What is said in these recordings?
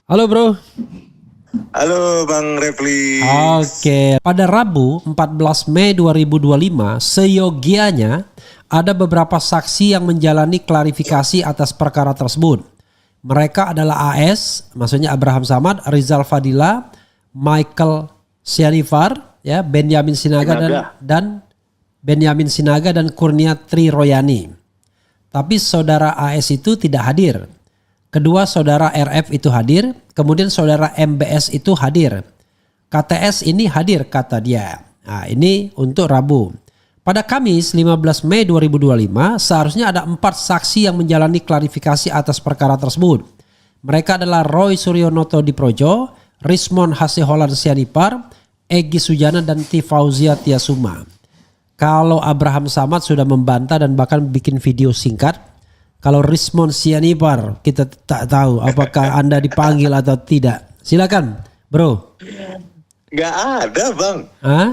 Halo bro. Halo Bang Refli. Oke, pada Rabu 14 Mei 2025, seyogianya ada beberapa saksi yang menjalani klarifikasi atas perkara tersebut. Mereka adalah AS, maksudnya Abraham Samad, Rizal Fadila, Michael Sianifar, ya, Benyamin Sinaga dan Benyamin Sinaga dan Kurnia Tri Royani. Tapi saudara AS itu tidak hadir. Kedua saudara RF itu hadir, kemudian saudara MBS itu hadir. KTS ini hadir kata dia. Nah, ini untuk Rabu. Pada Kamis 15 Mei 2025 seharusnya ada 4 saksi yang menjalani klarifikasi atas perkara tersebut. Mereka adalah Roy Suryonoto Diprojo, Rismon Haseholan Sianipar, Egy Sujana dan Tifauzia Tiasuma. Kalau Abraham Samad sudah membantah dan bahkan bikin video singkat. Kalau Rismon Sianipar kita tak tahu apakah Anda dipanggil atau tidak. Silakan, bro. Gak ada Bang. Hah?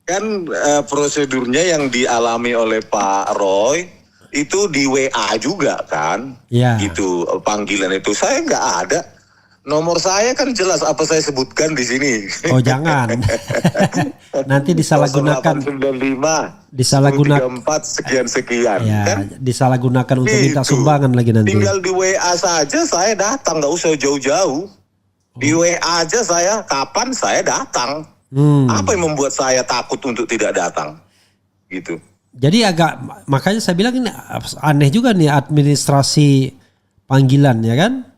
Kan prosedurnya yang dialami oleh Pak Roy itu di WA juga kan. Ya. Gitu panggilan itu. Saya gak ada. Nomor saya kan jelas apa saya sebutkan di sini. Oh jangan. Nanti disalahgunakan. 0895 Disalahgunakan. 34 sekian. Ya, Kan? disalahgunakan untuk minta Itu. sumbangan lagi nanti. Tinggal di WA saja saya datang, nggak usah jauh-jauh. Di WA aja saya, kapan saya datang. Apa yang membuat saya takut untuk tidak datang? Gitu. Jadi makanya saya bilang ini aneh juga nih administrasi panggilan ya kan.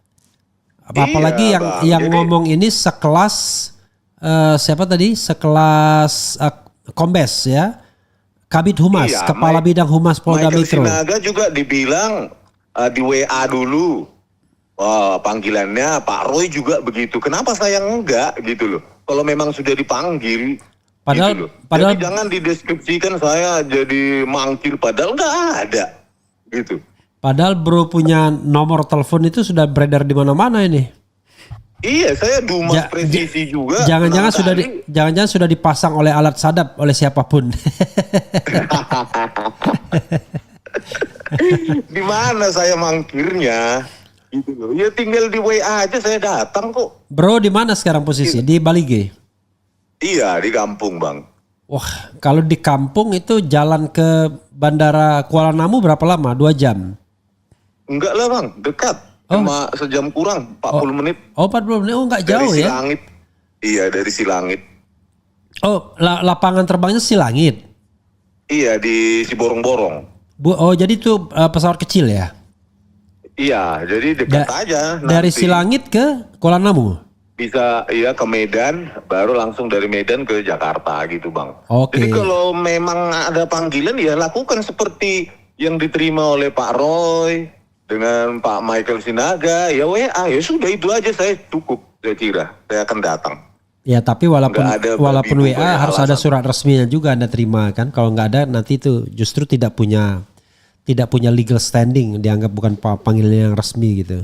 Apalagi Iya, Bang. yang Jadi, ngomong ini sekelas siapa tadi? Sekelas Kombes ya. Kabid Humas, Iya, Kepala Bidang Humas Polda Michael Metro. Sinaga juga dibilang di WA dulu. Panggilannya Pak Roy juga begitu. Kenapa saya enggak gitu loh? Kalau memang sudah dipanggil. Padahal- gitu loh. padahal- Jadi jangan dideskripsikan saya jadi mangkir padahal enggak ada. Gitu. Padahal bro punya nomor telepon itu sudah beredar di mana-mana ini. Iya, saya Dumas presisi juga. Jangan-jangan Enam sudah kali. jangan-jangan sudah dipasang oleh alat sadap oleh siapapun. Di mana saya mangkirnya? Gitu loh. Ya tinggal di WA aja saya datang kok. Bro di mana sekarang posisi? Di Balige. Iya, di kampung, Bang. Wah, kalau di kampung itu jalan ke Bandara Kuala Namu berapa lama? 2 jam. Enggak lah, Bang, dekat. Cuma sejam kurang, 40 menit. Oh, 40 menit. Oh, enggak Dari jauh ya. Silangit. Iya, dari Silangit. Oh, lapangan terbangnya Silangit. Iya, di Siborong-borong. Oh, jadi itu pesawat kecil ya? Iya, jadi dekat aja. Dari Nanti Silangit ke Kuala Namu. bisa iya ke Medan, baru langsung dari Medan ke Jakarta gitu, Bang. Oke. Jadi kalau memang ada panggilan ya lakukan seperti yang diterima oleh Pak Roy dengan Pak Michael Sinaga, ya WA, ya sudah itu aja saya cukup, saya kira. Saya akan datang. Ya, tapi walaupun Nggak ada WA banyak harus ada alasan. surat resminya juga Anda terima kan. Kalau nggak ada nanti itu justru tidak punya legal standing, dianggap bukan panggilan yang resmi gitu.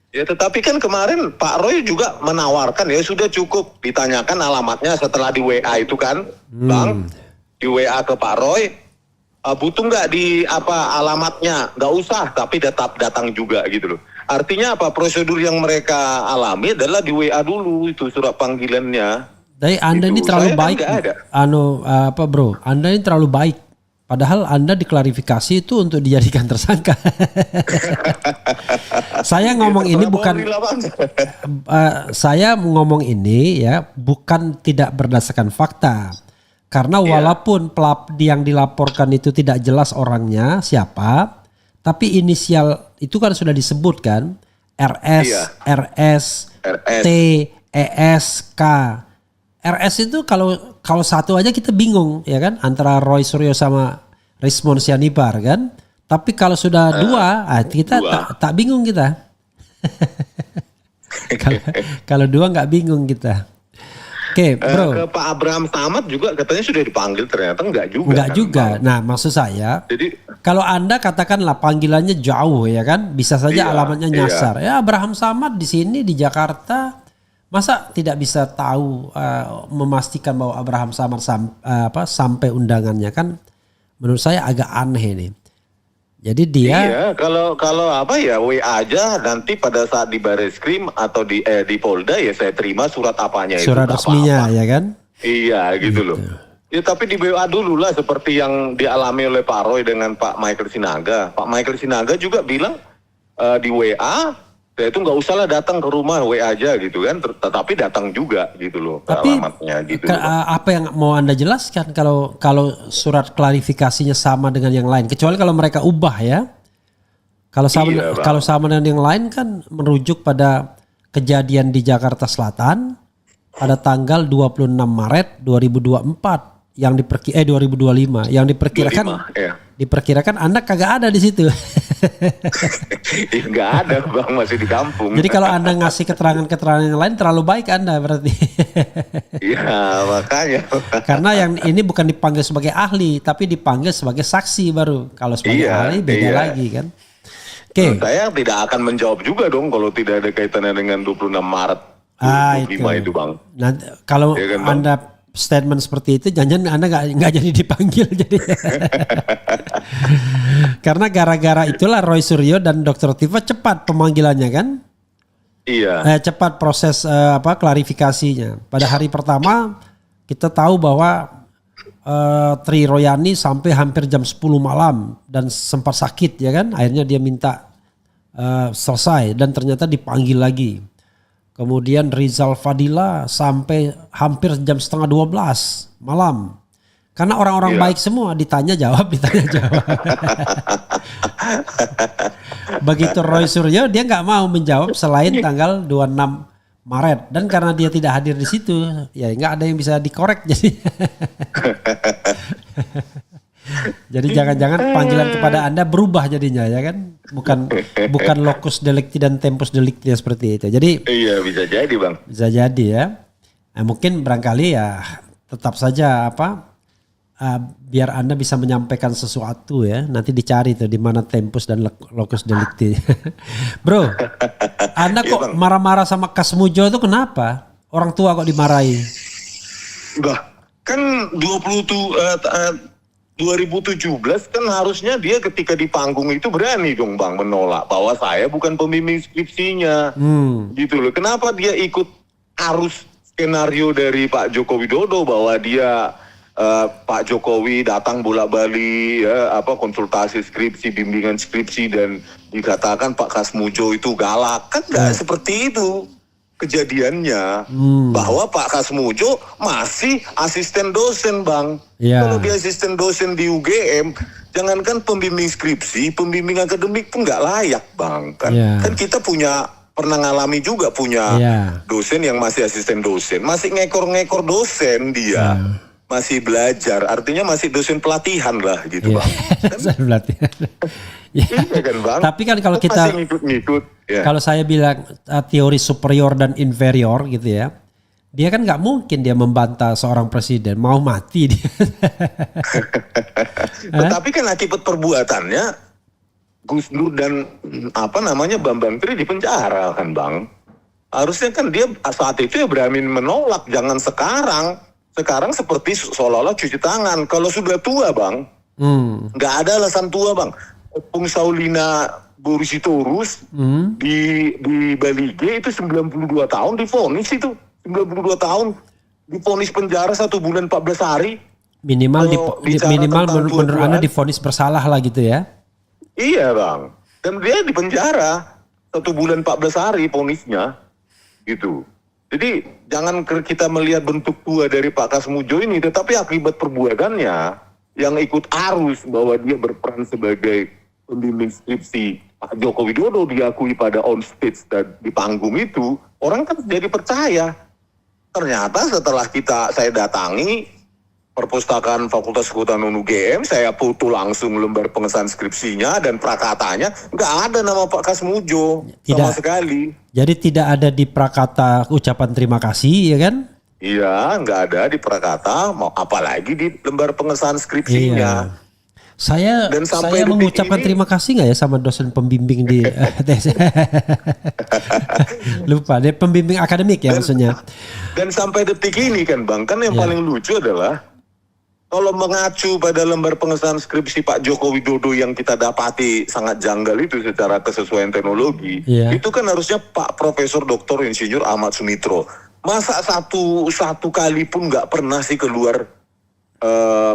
Ya tetapi kan kemarin Pak Roy juga menawarkan ya sudah cukup ditanyakan alamatnya setelah di WA itu kan, Bang, di WA ke Pak Roy, butuh nggak di alamatnya, nggak usah tapi tetap datang juga gitu loh. Artinya apa, prosedur yang mereka alami adalah di WA dulu itu surat panggilannya. Tapi Anda Itu, ini terlalu saya kan baik, nggak ada. bro? Anda ini terlalu baik. Padahal Anda diklarifikasi itu untuk dijadikan tersangka. Saya ngomong ini bukan, saya ngomong ini ya bukan tidak berdasarkan fakta. Karena walaupun yang dilaporkan itu tidak jelas orangnya siapa, tapi inisial itu kan sudah disebutkan RS, Iya. RS, RS. T, ES, K. RS itu kalau satu aja kita bingung ya kan, antara Roy Suryo sama Rismon Sianipar kan. Tapi kalau sudah dua, kita tak bingung kita. Kalau dua nggak bingung kita. Oke, bro. Ke Pak Abraham Samad juga katanya sudah dipanggil, ternyata enggak juga. Enggak kan, juga. Bang? Nah, maksud saya, Jadi kalau Anda katakanlah panggilannya jauh ya kan, bisa saja Iya, alamatnya iya. nyasar. Ya Abraham Samad di sini di Jakarta, masa tidak bisa tahu memastikan bahwa Abraham Samad sampai undangannya kan? Menurut saya agak aneh nih. Jadi dia Iya, kalau apa ya WA aja nanti pada saat di Bareskrim atau di Polda ya saya terima surat apanya itu. surat nggak resminya apa-apa. ya kan? Iya gitu loh. Ya tapi di WA dulu lah seperti yang dialami oleh Pak Roy dengan Pak Michael Sinaga. Pak Michael Sinaga juga bilang di WA saya itu nggak usah lah datang ke rumah WA aja gitu kan. Tetapi datang juga gitu loh ke Tapi alamatnya gitu loh. apa yang mau Anda jelaskan kalau surat klarifikasinya sama dengan yang lain? Kecuali kalau mereka ubah ya. Kalau sama Iya, Bang. kalau sama dengan yang lain kan merujuk pada kejadian di Jakarta Selatan pada tanggal 26 Maret 2024 yang 2025 yang diperkirakan 25, ya. diperkirakan Anda kagak ada di situ. Nggak ada Bang, masih di kampung. Jadi kalau Anda ngasih keterangan-keterangan yang lain terlalu baik Anda berarti. Iya makanya. Karena yang ini bukan dipanggil sebagai ahli tapi dipanggil sebagai saksi baru. Kalau sebagai Iya, ahli beda iya. lagi kan. Oke. Saya tidak akan menjawab juga dong kalau tidak ada kaitannya dengan 26 Maret 2025 itu Bang. Nanti kalau Iya kan, Bang? Anda statement seperti itu, jangan Anda nggak jadi dipanggil jadi. Karena gara-gara itulah Roy Suryo dan Dr. Tifa cepat pemanggilannya kan, Iya. cepat proses klarifikasinya. Pada hari pertama kita tahu bahwa Tri Royani sampai hampir jam 10 malam dan sempat sakit ya kan, akhirnya dia minta selesai dan ternyata dipanggil lagi. Kemudian Rizal Fadila sampai hampir jam setengah 12 malam. Karena orang-orang Iya. baik semua ditanya jawab. Begitu Roy Suryo dia nggak mau menjawab selain tanggal 26 Maret. Dan karena dia tidak hadir di situ ya nggak ada yang bisa dikorek jadi. Jadi jangan-jangan panggilan kepada Anda berubah jadinya ya kan, bukan locus delicti dan tempus delicti seperti itu. Jadi Iya bisa jadi Bang. bisa jadi ya. Nah, mungkin barangkali ya tetap saja biar Anda bisa menyampaikan sesuatu ya. Nanti dicari tuh di mana tempus dan locus delicti. Bro, Anda Iya, kok Bang. marah-marah sama Kasmujo itu kenapa? Orang tua kok dimarahi? Bah, kan 2017 kan harusnya dia ketika di panggung itu berani dong Bang menolak bahwa saya bukan pembimbing skripsinya. Gitu loh. Kenapa dia ikut arus skenario dari Pak Joko Widodo bahwa dia Pak Jokowi datang bolak-balik konsultasi skripsi, bimbingan skripsi dan dikatakan Pak Kasmujo itu galak. Kan nggak seperti itu kejadiannya. Bahwa Pak Kasmujo masih asisten dosen Bang. Ya. Kalau dia asisten dosen di UGM, jangankan pembimbing skripsi, pembimbing akademik pun nggak layak Bang. Kan kita pernah ngalami juga punya dosen yang masih asisten dosen, masih ngekor-ngekor dosen dia. Masih belajar, artinya masih dosen pelatihan lah gitu Bang. Dosen pelatihan. Ya. Iya kan Bang. Tapi kan kalau kita masih ngikut-ngikut. Ya. Kalau saya bilang teori superior dan inferior gitu ya, dia kan nggak mungkin dia membantah seorang presiden, mau mati dia. Tetapi kan akibat perbuatannya Gus Dur dan Bambang Tri di penjara kan Bang. Harusnya kan dia saat itu ya berani menolak, jangan sekarang. Sekarang seperti seolah-olah cuci tangan. Kalau sudah tua Bang, nggak ada alasan tua Bang. Opung Saulina Boris Sitorus di Bali G itu 92 tahun divonis itu. 92 tahun divonis penjara 1 bulan 14 hari. Minimal menurut Anda divonis bersalah lah gitu ya. Iya Bang. Dan dia di penjara 1 bulan 14 hari vonisnya gitu. Jadi jangan kita melihat bentuk tua dari Pak Kasmujo ini, tetapi akibat perbuatannya yang ikut arus bahwa dia berperan sebagai pembimbing skripsi Pak Joko Widodo diakui pada on stage dan di panggung itu, orang kan jadi percaya. Ternyata setelah saya datangi perpustakaan Fakultas Kehutanan UGM, saya foto langsung lembar pengesahan skripsinya dan prakatanya, nggak ada nama Pak Kasmujo sama sekali. Jadi tidak ada di prakata ucapan terima kasih ya kan? Iya, nggak ada di prakata, apalagi di lembar pengesahan skripsinya. Iya. Saya mengucapkan terima kasih nggak ya sama dosen pembimbing di tes? Lupa, dia pembimbing akademik ya maksudnya. Dan sampai detik ini kan Bang, kan yang paling lucu adalah kalau mengacu pada lembar pengesahan skripsi Pak Joko Widodo yang kita dapati sangat janggal itu secara kesesuaian teknologi, Iya. itu kan harusnya Pak Profesor Dr. Insinyur Ahmad Sumitro. Masa satu kali pun nggak pernah sih keluar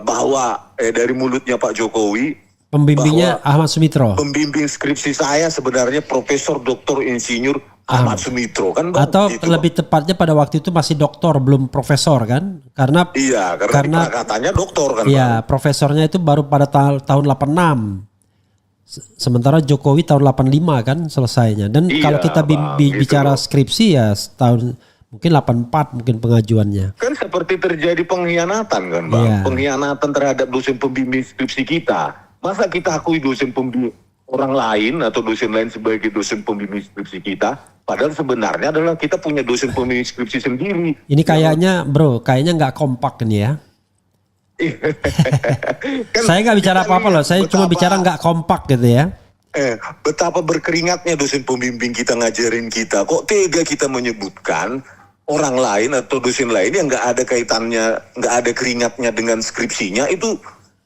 bahwa dari mulutnya Pak Jokowi Pembimbingnya Ahmad Sumitro. pembimbing skripsi saya sebenarnya Profesor Dr. Insinyur Ahmad Sumitro kan Bang? Atau Gitu, lebih tepatnya pada waktu itu masih doktor, belum profesor kan? Karena Iya, karena katanya doktor kan. ya profesornya itu baru pada tahun 86. Sementara Jokowi tahun 85 kan selesainya. Dan Iya, kalau kita Bang, gitu bicara loh. skripsi ya setahun mungkin 84 mungkin pengajuannya. Kan seperti terjadi pengkhianatan kan Bang. Iya. Pengkhianatan terhadap dosen pembimbing skripsi kita. Masa kita akui dosen pembimbing orang lain atau dosen lain sebagai dosen pembimbing skripsi kita. Padahal sebenarnya adalah kita punya dosen pembimbing skripsi sendiri. Ini kayaknya kayaknya nggak kompak ini ya. Kan Saya nggak bicara kita apa-apa lihat loh, saya cuma bicara nggak kompak gitu ya. betapa berkeringatnya dosen pembimbing kita ngajarin kita. Kok tega kita menyebutkan orang lain atau dosen lain yang nggak ada kaitannya, nggak ada keringatnya dengan skripsinya itu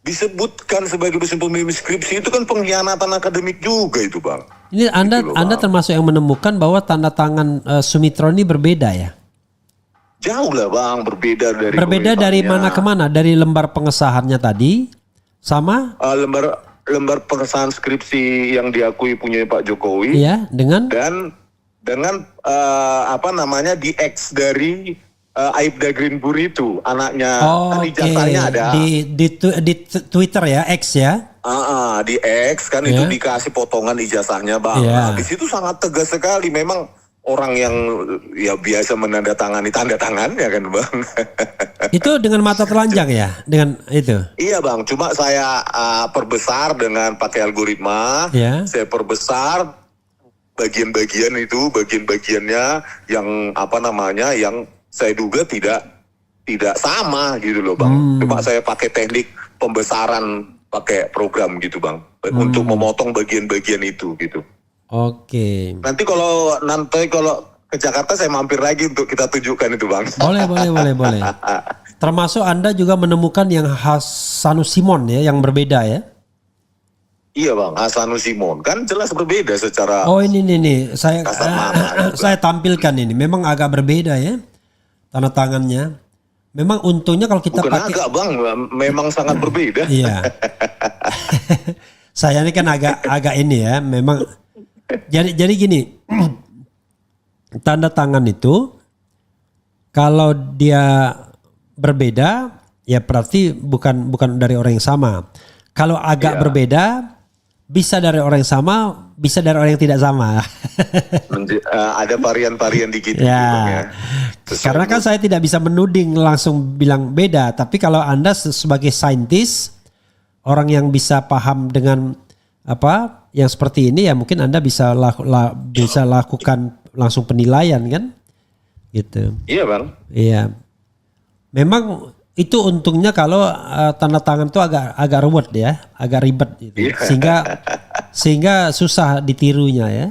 disebutkan sebagai dosen pembimbing skripsi, itu kan pengkhianatan akademik juga itu Bang. Ini Anda Gitu loh, Anda Bang. termasuk yang menemukan bahwa tanda tangan Sumitro ini berbeda ya? Jauh lah Bang, berbeda dari Berbeda dari mana ke mana? Dari lembar pengesahannya tadi sama lembar pengesahan skripsi yang diakui punya Pak Jokowi ya dengan dan dengan apa namanya di X dari Aibda Greenbury itu anaknya kan ijazahnya ada di Twitter ya, X ya. di X kan itu dikasih potongan ijazahnya Bang. Iya. Nah, di situ sangat tegas sekali memang orang yang ya biasa menandatangani tanda tangan ya kan Bang. Itu dengan mata telanjang ya, dengan itu. Iya Bang, cuma saya perbesar dengan pakai algoritma. Ya. Saya perbesar bagian-bagian itu, bagian-bagiannya yang apa namanya, yang saya duga tidak sama gitu loh Bang. Cuma saya pakai teknik pembesaran pakai program gitu Bang, untuk memotong bagian-bagian itu gitu. Oke. Nanti kalau ke Jakarta saya mampir lagi untuk kita tunjukkan itu Bang. Boleh. Termasuk Anda juga menemukan yang Hasanus Simon ya, yang berbeda ya. Iya Bang, Hasanus Simon kan jelas berbeda secara. Oh ini nih, saya Kasat mata juga. saya tampilkan ini, memang agak berbeda ya tanda tangannya. Memang untungnya kalau kita Bukan pakai, agak Bang, memang sangat berbeda. iya. Saya ini kan agak ini ya, memang. Jadi gini, tanda tangan itu kalau dia berbeda, ya berarti bukan dari orang yang sama. Kalau agak Iya. berbeda, bisa dari orang yang sama, bisa dari orang yang tidak sama. Ada varian-varian dikit Ya, gitu, Bang, ya. karena kan saya tidak bisa menuding langsung bilang beda. Tapi kalau Anda sebagai saintis, orang yang bisa paham dengan apa yang seperti ini, ya mungkin Anda bisa bisa lakukan langsung penilaian kan, gitu. Iya Bang. Iya, memang itu untungnya kalau tanda tangan itu agak ruwet ya, agak ribet gitu. Iya. sehingga susah ditirunya ya.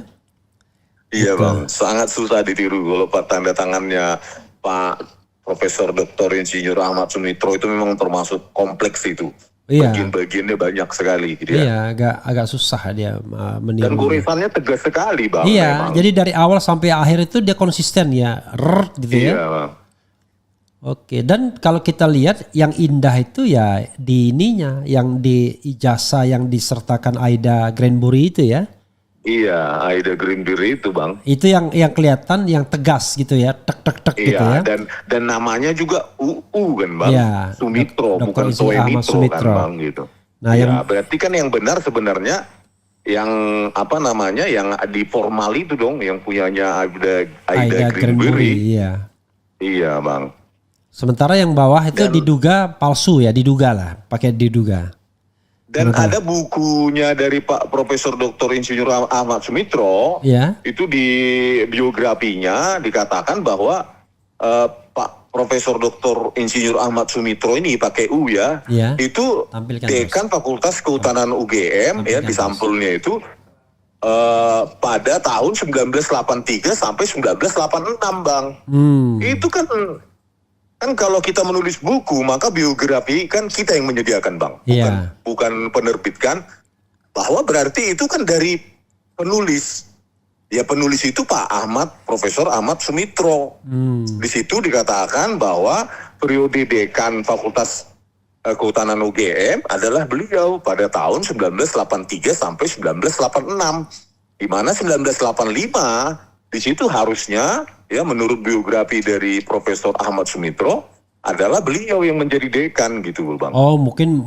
Iya Bang, sangat susah ditiru kalau tanda tangannya Pak Profesor Dr. Insinyur Ahmad Sumitro itu memang termasuk kompleks itu. Iya. Bagian-bagiannya banyak sekali gitu ya. Iya, agak susah dia meniru. Dan goresannya tegas sekali Bang. Iya, memang. jadi dari awal sampai akhir itu dia konsisten ya, gitu Iya ya. Bang. Oke, dan kalau kita lihat yang indah itu ya di ininya, yang di ijazah yang disertakan Aibda Greenbury itu ya. Iya, Aibda Greenbury itu Bang. Itu yang kelihatan yang tegas gitu ya, tek gitu ya. Iya, dan namanya juga UU kan Bang. Iya, Sumitro, Dr. bukan Insinyur Ahmad Soemitro Sumitro. kan Bang gitu. Nah, Ya, yang berarti kan yang benar sebenarnya yang apa namanya, yang di formal itu dong, yang punyanya Aibda Aibda Greenbury, Greenbury. iya. Iya Bang. Sementara yang bawah itu diduga palsu ya, diduga lah, pakai diduga. Dan ada bukunya dari Pak Profesor Dr. Insinyur Ahmad Sumitro. Iya. Itu di biografinya dikatakan bahwa Pak Profesor Dr. Insinyur Ahmad Sumitro ini pakai U ya. Iya. Itu Tampilkan, dekan Fakultas Kehutanan UGM ya, di sampulnya itu pada tahun 1983 sampai 1986 Bang. Itu kan Kan kalau kita menulis buku, maka biografi kan kita yang menyediakan, Bang. Bukan penerbit kan. Bahwa berarti itu kan dari penulis. Ya penulis itu Pak Ahmad, Profesor Ahmad Sumitro. Di situ dikatakan bahwa periode dekan Fakultas Kehutanan UGM adalah beliau pada tahun 1983 sampai 1986. Di mana 1985 di situ harusnya ya menurut biografi dari Profesor Ahmad Sumitro adalah beliau yang menjadi dekan gitu Bang. Oh mungkin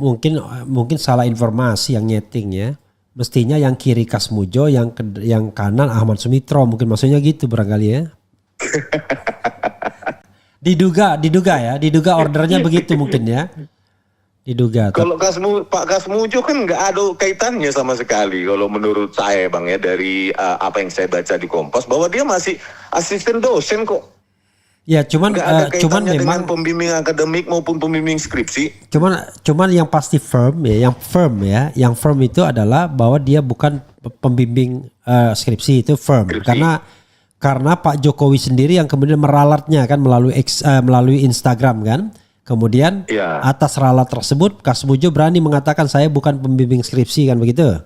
salah informasi yang nyeting ya. Mestinya yang kiri Kasmujo, yang kanan Ahmad Sumitro, mungkin maksudnya gitu barangkali ya. diduga ordernya begitu mungkin ya. Diduga. Kalau Pak Kasmujo kan nggak ada kaitannya sama sekali kalau menurut saya Bang ya dari apa yang saya baca di Kompas bahwa dia masih asisten dosen kok. Ya cuman cuman memang pembimbing akademik maupun pembimbing skripsi. Cuman yang pasti firm itu adalah bahwa dia bukan pembimbing skripsi itu firm. Karena Pak Jokowi sendiri yang kemudian meralatnya kan melalui Instagram kan. Kemudian atas ralat tersebut Kasmujo berani mengatakan saya bukan pembimbing skripsi kan begitu?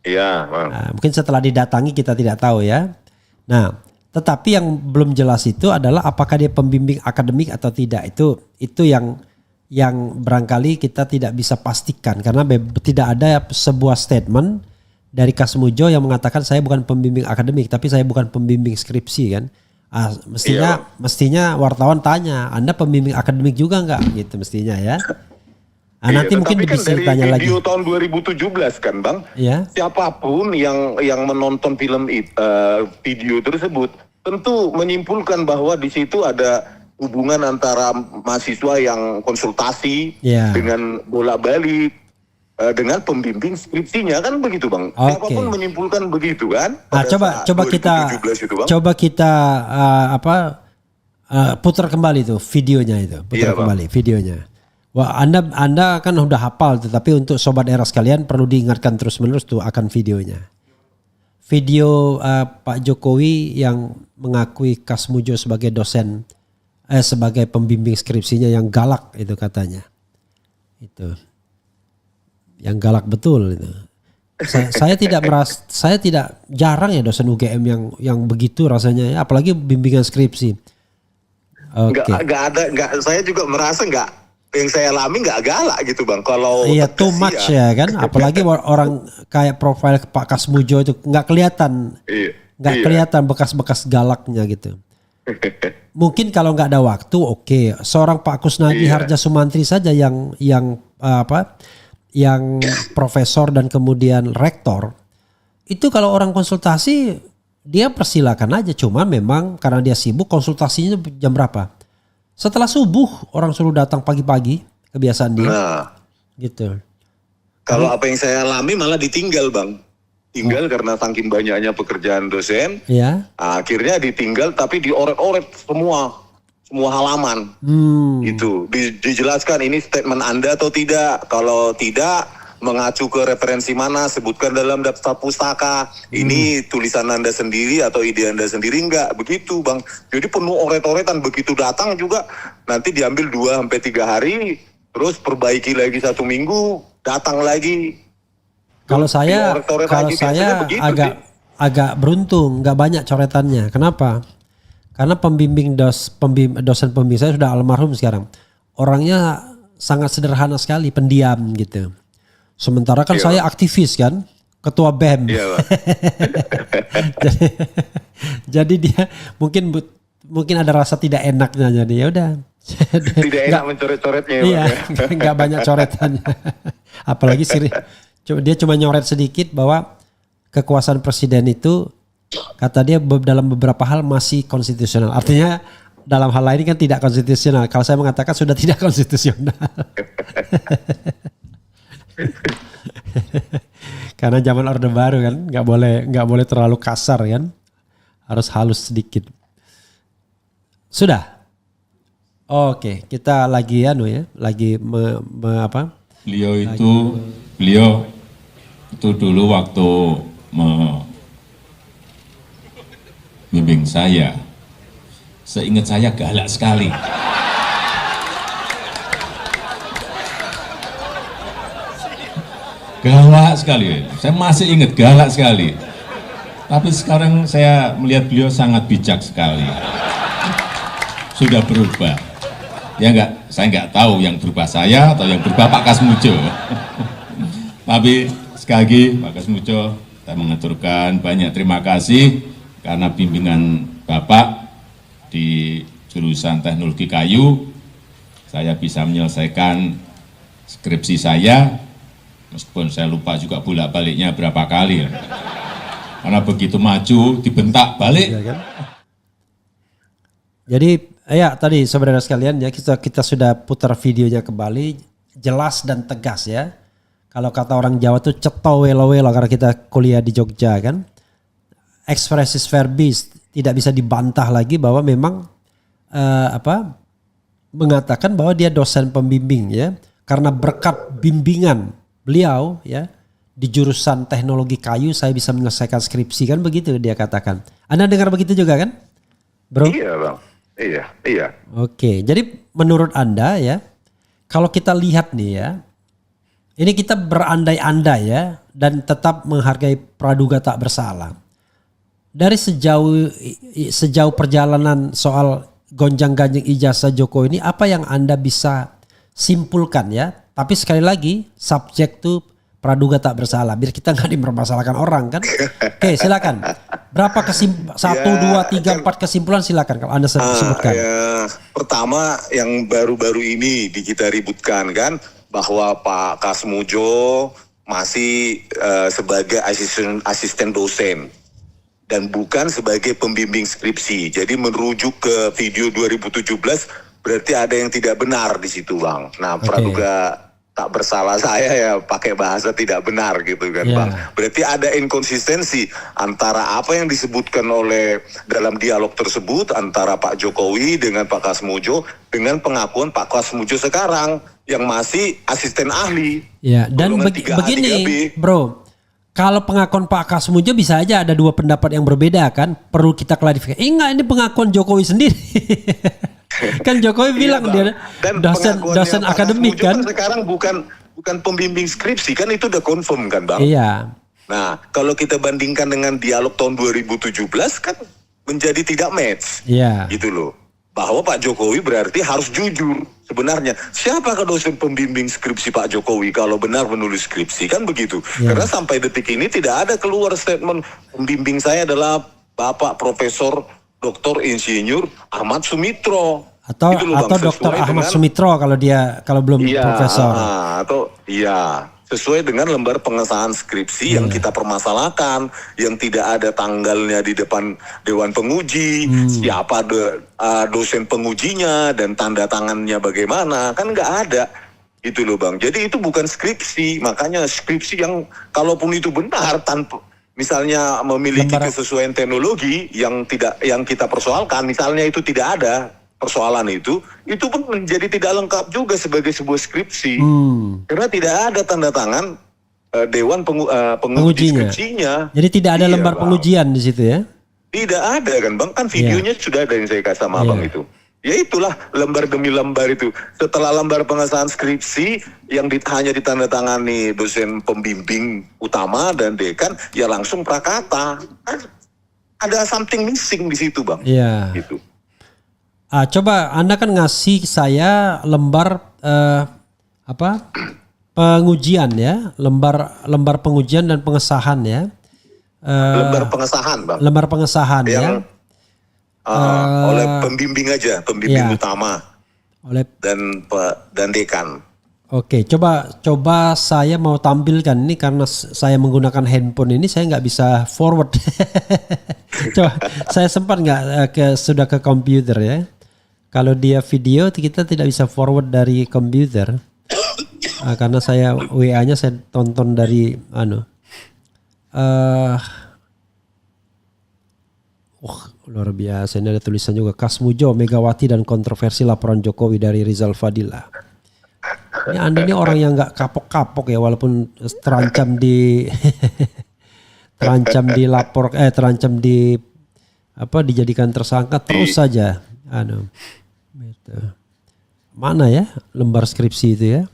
Iya. Nah, mungkin setelah didatangi kita tidak tahu ya. Nah, tetapi yang belum jelas itu adalah apakah dia pembimbing akademik atau tidak. Itu yang barangkali kita tidak bisa pastikan karena tidak ada sebuah statement dari Kasmujo yang mengatakan saya bukan pembimbing akademik tapi saya bukan pembimbing skripsi kan. Mestinya wartawan tanya, Anda pembimbing akademik juga enggak gitu mestinya ya. Nanti mungkin bisa ditanya lagi. Video tahun 2017 kan Bang, siapapun yang menonton video tersebut tentu menyimpulkan bahwa di situ ada hubungan antara mahasiswa yang konsultasi dengan bolak-balik dengan pembimbing skripsinya kan begitu Bang. Siapapun menyimpulkan begitu kan. Coba kita putar kembali tuh videonya itu. Videonya. Wah, Anda kan udah hafal tuh, tapi untuk sobat era sekalian perlu diingatkan terus-menerus tuh akan videonya. Video Pak Jokowi yang mengakui Kasmujo sebagai dosen sebagai pembimbing skripsinya yang galak itu katanya. Itu. Yang galak betul itu. Saya tidak jarang ya dosen UGM yang begitu rasanya ya, apalagi bimbingan skripsi. Saya juga merasa yang saya alami nggak galak gitu Bang. Kalau too much ya kan, apalagi orang kayak profil Pak Kasmujo itu nggak kelihatan, kelihatan bekas-bekas galaknya gitu. Mungkin kalau nggak ada waktu, seorang Pak Kusnadi Harja Sumantri saja yang profesor dan kemudian rektor, itu kalau orang konsultasi dia persilakan aja, cuma memang karena dia sibuk konsultasinya jam berapa? Setelah subuh orang suruh datang pagi-pagi, kebiasaan dia. Gitu. Kalau apa yang saya alami malah ditinggal Bang. Tinggal karena saking banyaknya pekerjaan dosen. Akhirnya ditinggal tapi dioret-oret semua halaman. Gitu. Dijelaskan ini statement Anda atau tidak. Kalau tidak, mengacu ke referensi mana, sebutkan dalam daftar pustaka. Ini tulisan Anda sendiri atau ide Anda sendiri enggak. Begitu Bang. Jadi penuh oret-oretan. Begitu datang juga nanti diambil 2-3 hari, terus perbaiki lagi 1 minggu, datang lagi. Kalau saya agak beruntung, nggak banyak coretannya. Kenapa? Karena dosen pembimbing saya sudah almarhum sekarang. Orangnya sangat sederhana sekali, pendiam gitu. Sementara kan saya aktivis kan, ketua BEM. jadi dia mungkin ada rasa tidak enaknya, jadi ya udah. Tidak enak mencoret-coretnya. Iya, nggak banyak coretannya. Apalagi dia cuma nyoret sedikit bahwa kekuasaan presiden itu kata dia dalam beberapa hal masih konstitusional. Artinya dalam hal lain kan tidak konstitusional. Kalau saya mengatakan sudah tidak konstitusional. Karena zaman Orde Baru kan nggak boleh terlalu kasar kan, harus halus sedikit. Sudah. Oke, kita lagi lagi Beliau itu dulu waktu membimbing saya, seingat saya galak sekali. galak sekali. Saya masih ingat galak sekali. Tapi sekarang saya melihat beliau sangat bijak sekali. Sudah berubah. Ya enggak, saya enggak tahu yang berubah saya atau yang berubah Pak Kasmujo. Tapi sekali lagi Pak Kasmujo, saya mengaturkan banyak terima kasih karena bimbingan Bapak di jurusan teknologi kayu, saya bisa menyelesaikan skripsi saya, meskipun saya lupa juga bolak-baliknya berapa kali. Karena begitu maju, dibentak balik. Ya, kan? Jadi ya tadi saudara sekalian ya kita sudah putar videonya kembali, jelas dan tegas ya. Kalau kata orang Jawa tuh ceto welo-welo karena kita kuliah di Jogja kan. Expressis verbis tidak bisa dibantah lagi bahwa memang mengatakan bahwa dia dosen pembimbing ya. Karena berkat bimbingan beliau ya di jurusan teknologi kayu saya bisa menyelesaikan skripsi kan begitu dia katakan. Anda dengar begitu juga kan? Bro? Iya Bang. Iya. Oke, jadi menurut Anda ya, kalau kita lihat nih ya, ini kita berandai-andai ya, dan tetap menghargai praduga tak bersalah. Dari sejauh perjalanan soal gonjang-ganjing ijazah Jokowi ini, apa yang Anda bisa simpulkan ya? Tapi sekali lagi, subjek tuh praduga tak bersalah, biar kita nggak dipermasalahkan orang kan. Oke, silakan. Berapa 1, 2, 3, 4 kesimpulan silakan kalau Anda sebutkan. Pertama yang baru-baru ini kita ributkan kan bahwa Pak Kasmujo masih sebagai asisten dosen dan bukan sebagai pembimbing skripsi. Jadi merujuk ke video 2017 berarti ada yang tidak benar di situ Bang. Nah, praduga tak bersalah saya ya pakai bahasa tidak benar gitu kan Bang. Berarti ada inkonsistensi antara apa yang disebutkan oleh dalam dialog tersebut antara Pak Jokowi dengan Pak Kasmujo dengan pengakuan Pak Kasmujo sekarang yang masih asisten ahli. Ya, dan begini Bro, kalau pengakuan Pak Kasmujo bisa aja ada dua pendapat yang berbeda kan, perlu kita klarifikasi. Enggak, ini pengakuan Jokowi sendiri. Kan Jokowi bilang dia dosen akademik kan. Sekarang bukan pembimbing skripsi kan, itu udah confirm kan Bang. Iya. Nah kalau kita bandingkan dengan dialog tahun 2017 kan menjadi tidak match. Iya. Gitu loh. Bahwa Pak Jokowi berarti harus jujur sebenarnya. Siapakah dosen pembimbing skripsi Pak Jokowi kalau benar menulis skripsi kan begitu. Karena sampai detik ini tidak ada keluar statement pembimbing saya adalah Bapak Profesor Dr. Insinyur Ahmad Sumitro. Atau Dr. Ahmad Sumitro kalau belum profesor. Sesuai dengan lembar pengesahan skripsi yang kita permasalahkan, yang tidak ada tanggalnya di depan Dewan Penguji, siapa dosen pengujinya dan tanda tangannya bagaimana, kan nggak ada. Itu loh Bang. Jadi itu bukan skripsi, makanya skripsi yang kalaupun itu benar tanpa misalnya memiliki kesesuaian teknologi yang kita persoalkan, misalnya itu tidak ada persoalan itu pun menjadi tidak lengkap juga sebagai sebuah skripsi. Karena tidak ada tanda tangan Dewan penguji skripsinya. Jadi tidak ada lembar pengujian di situ ya? Tidak ada kan Bang, kan videonya sudah ada yang saya kasih sama Abang itu. Ya itulah lembar demi lembar itu. Setelah lembar pengesahan skripsi yang hanya ditandatangani dosen pembimbing utama dan dekan, ya langsung prakata. Ada something missing di situ Bang. Iya. Gitu. Coba Anda kan ngasih saya lembar pengujian ya, lembar pengujian dan pengesahan ya. Lembar pengesahan Bang. Lembar pengesahan yang, ya. Oleh pembimbing aja, pembimbing utama dan dekan. Oke, coba saya mau tampilkan ini karena saya menggunakan handphone ini, saya nggak bisa forward. Coba saya sempat nggak sudah ke komputer ya. Kalau dia video kita tidak bisa forward dari komputer karena saya WA-nya saya tonton dari luar biasa, ini ada tulisan juga Kasmujo, Megawati dan kontroversi laporan Jokowi dari Rizal Fadila. Ini Anda ini orang yang nggak kapok-kapok ya, walaupun terancam dijadikan tersangka terus saja. Mana ya lembar skripsi itu ya?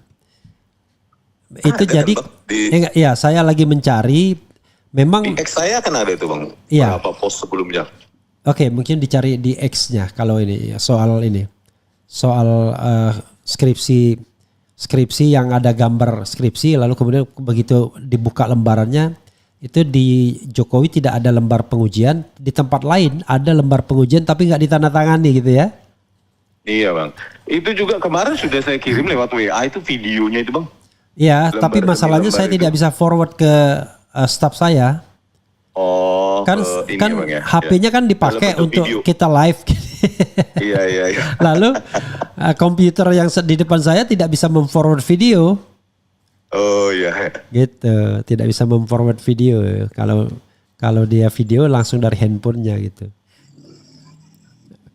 Itu Ada jadi, kan, Bang? ya saya lagi mencari. Memang, Di X saya kan ada itu Bang. Iya. Berapa post sebelumnya. oke, mungkin dicari di X-nya kalau ini soal skripsi yang ada gambar skripsi, lalu kemudian begitu dibuka lembarannya itu di Jokowi tidak ada lembar pengujian, di tempat lain ada lembar pengujian tapi nggak ditandatangani gitu ya. Iya Bang. Itu juga kemarin sudah saya kirim lewat WA itu videonya itu Bang. Iya, Lembar tapi demi masalahnya lembar saya itu. tidak bisa forward ke staf saya. Oh, Kan ini kan ya, Bang, ya. HP-nya kan dipakai Dalam bentuk untuk video. kita live. Iya. Lalu komputer yang di depan saya tidak bisa memforward video. Oh iya. Gitu, tidak bisa memforward video. Kalau dia video langsung dari handphonenya gitu.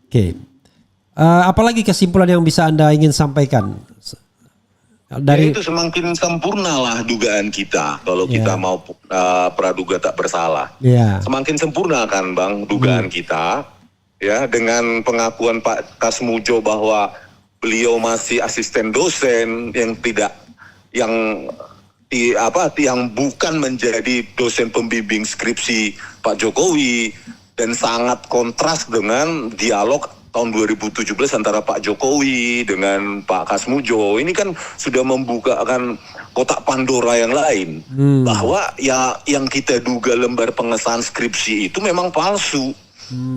Oke. Apalagi kesimpulan yang bisa Anda ingin sampaikan? Ya itu semakin sempurna lah dugaan kita kalau kita mau praduga tak bersalah. Ya. Semakin sempurna kan Bang dugaan kita ya dengan pengakuan Pak Kasmujo bahwa beliau masih asisten dosen yang bukan menjadi dosen pembimbing skripsi Pak Jokowi dan sangat kontras dengan dialog tahun 2017 antara Pak Jokowi dengan Pak Kasmujo. Ini kan sudah membukakan kotak Pandora yang lain. Bahwa ya yang kita duga lembar pengesahan skripsi itu memang palsu.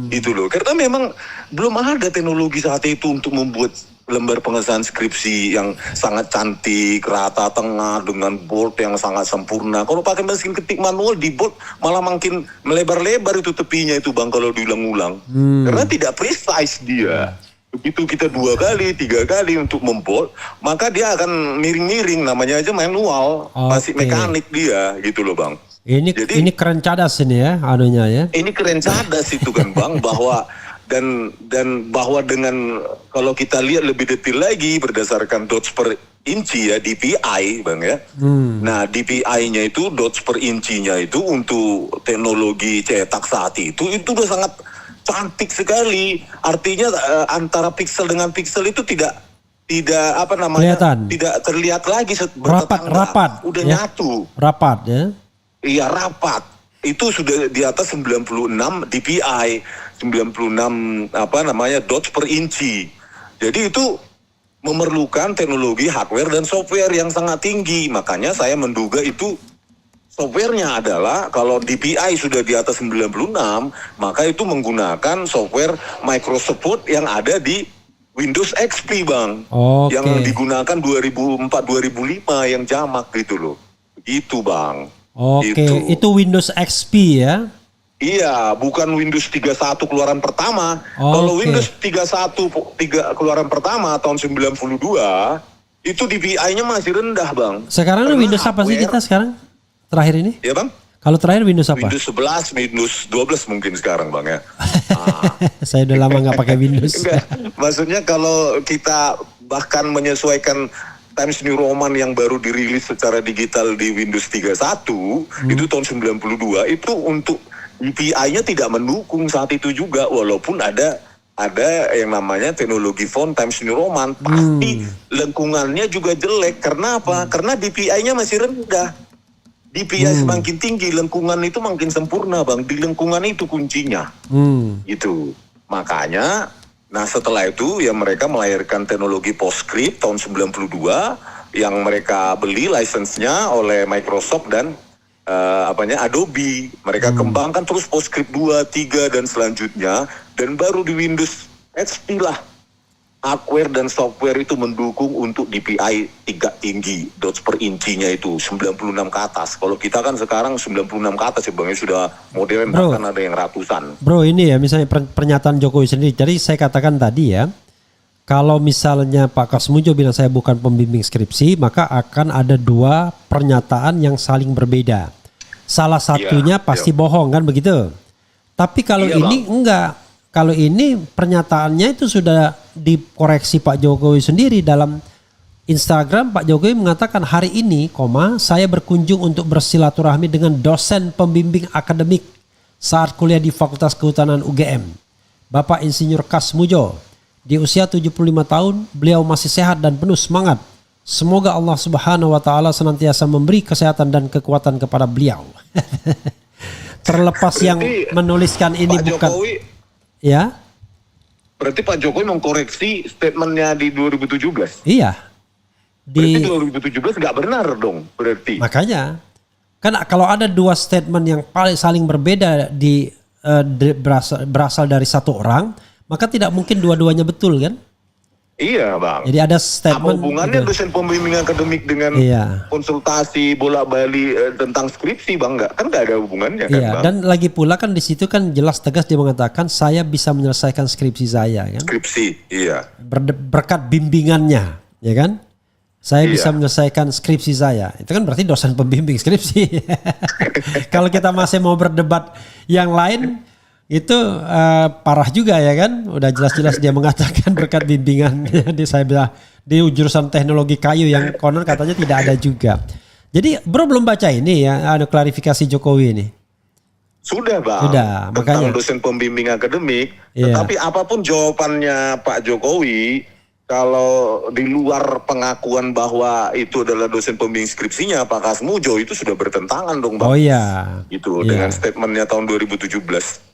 Gitu loh. Karena memang belum ada teknologi saat itu untuk membuat lembar pengesahan skripsi yang sangat cantik, rata tengah dengan bold yang sangat sempurna. Kalau pakai mesin ketik manual di bold malah makin melebar-lebar itu tepinya itu Bang kalau diulang-ulang. Karena tidak precise dia. Begitu kita 2 kali, 3 kali untuk membold, maka dia akan miring-miring, namanya aja manual, masih mekanik dia gitu loh Bang. Ini keren cadas ini ya, anunya ya. Ini keren cadas itu kan Bang, bahwa dan bahwa dengan kalau kita lihat lebih detail lagi berdasarkan dots per inci ya DPI Bang ya. Nah DPI-nya itu dots per incinya itu untuk teknologi cetak saat itu udah sangat cantik sekali. Artinya antara piksel dengan piksel itu tidak Kelihatan. tidak terlihat lagi Rapat udah ya. nyatu. Rapat ya. Iya rapat. Itu sudah di atas 96 DPI, 96 dots per inci. Jadi itu memerlukan teknologi hardware dan software yang sangat tinggi. Makanya saya menduga itu softwarenya adalah kalau DPI sudah di atas 96, maka itu menggunakan software Microsoft Word yang ada di Windows XP Bang. Yang digunakan 2004-2005 yang jamak gitu loh. Begitu Bang. Itu Windows XP ya? Iya, bukan Windows 31 keluaran pertama. Kalau Windows 31 keluaran pertama tahun 92, itu DPI-nya masih rendah, Bang. Sekarang Windows apa sih kita sekarang? Terakhir ini? Iya, Bang. Kalau terakhir Windows apa? Windows 11, Windows 12 mungkin sekarang, Bang ya. Saya udah lama nggak pakai Windows. Enggak, maksudnya kalau kita bahkan menyesuaikan Times New Roman yang baru dirilis secara digital di Windows 31 itu tahun 92 itu untuk DPI-nya tidak mendukung saat itu juga walaupun ada yang namanya teknologi font Times New Roman pasti lengkungannya juga jelek. Karena apa? Karena DPI-nya masih rendah. DPI semakin tinggi lengkungan itu makin sempurna Bang. Di lengkungan itu kuncinya. Gitu. Makanya nah setelah itu ya mereka melahirkan teknologi PostScript tahun 92 yang mereka beli license-nya oleh Microsoft dan Adobe. Mereka kembangkan terus PostScript 2, 3 dan selanjutnya dan baru di Windows XP lah hardware dan software itu mendukung untuk DPI tinggi dots per incinya itu 96 ke atas. Kalau kita kan sekarang 96 ke atas ya Bang, ya sudah modern bahkan ada yang ratusan. Bro ini ya misalnya pernyataan Jokowi sendiri. Jadi saya katakan tadi ya, kalau misalnya Pak Kasmujo bilang saya bukan pembimbing skripsi, maka akan ada 2 pernyataan yang saling berbeda. Salah satunya pasti bohong kan begitu. Tapi kalau ini enggak. Kalau ini pernyataannya itu sudah dikoreksi Pak Jokowi sendiri dalam Instagram. Pak Jokowi mengatakan hari ini, saya berkunjung untuk bersilaturahmi dengan dosen pembimbing akademik saat kuliah di Fakultas Kehutanan UGM. Bapak Insinyur Kasmujo. Di usia 75 tahun, beliau masih sehat dan penuh semangat Semoga Allah Subhanahu wa taala senantiasa memberi kesehatan dan kekuatan kepada beliau. Terlepas yang menuliskan ini Pak bukan Jokowi, ya. berarti Pak Jokowi mengkoreksi statementnya di 2017. Iya. Berarti Di 2017 nggak benar dong berarti. makanya kan kalau ada dua statement yang paling saling berbeda berasal dari satu orang, maka tidak mungkin dua-duanya betul kan? Iya bang. Jadi ada Apa statement hubungannya gitu. dosen pembimbing akademik dengan Iya. konsultasi bolak-balik tentang skripsi bang? Kan nggak ada hubungannya kan Iya, bang? dan lagi pula kan di situ kan jelas tegas dia mengatakan saya bisa menyelesaikan skripsi saya kan. Skripsi, iya. Berkat bimbingannya, ya kan? Saya Iya. bisa menyelesaikan skripsi saya. Itu kan berarti dosen pembimbing skripsi. Kalau kita masih mau berdebat yang lain, itu parah juga ya kan? Udah jelas-jelas dia mengatakan berkat bimbingannya di jurusan teknologi kayu yang konon katanya tidak ada juga. Jadi bro belum baca ini ya, ada klarifikasi Jokowi ini. Sudah bang. Sudah, Tentang makanya. dosen pembimbing akademik. Iya. Tetapi apapun jawabannya Pak Jokowi, kalau di luar pengakuan bahwa itu adalah dosen pembimbing skripsinya Pak Kasmujo, itu sudah bertentangan dong bang. Oh iya. Gitu Iya. dengan statementnya tahun 2017.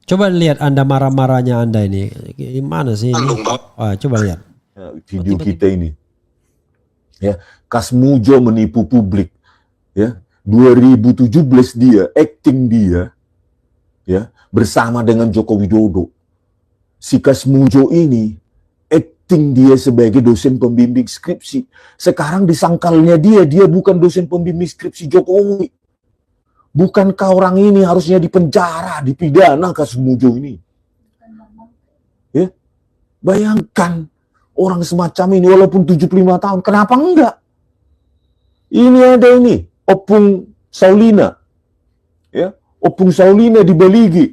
Coba lihat Anda marah-marahnya Anda ini. Gimana sih ini? Tandung, Bang. Coba lihat. Video kita ini. Ya, Kasmujo menipu publik. Ya, 2017 dia, acting dia, ya, bersama dengan Joko Widodo. Si Kasmujo ini, acting dia sebagai dosen pembimbing skripsi. Sekarang disangkalnya dia bukan dosen pembimbing skripsi Jokowi. Bukankah orang ini harusnya dipenjara, dipidana Kasmujo ini? Ya, bayangkan orang semacam ini walaupun 75 tahun, kenapa enggak? Ini ada ini, Opung Saulina. Ya, Opung Saulina di Baligi.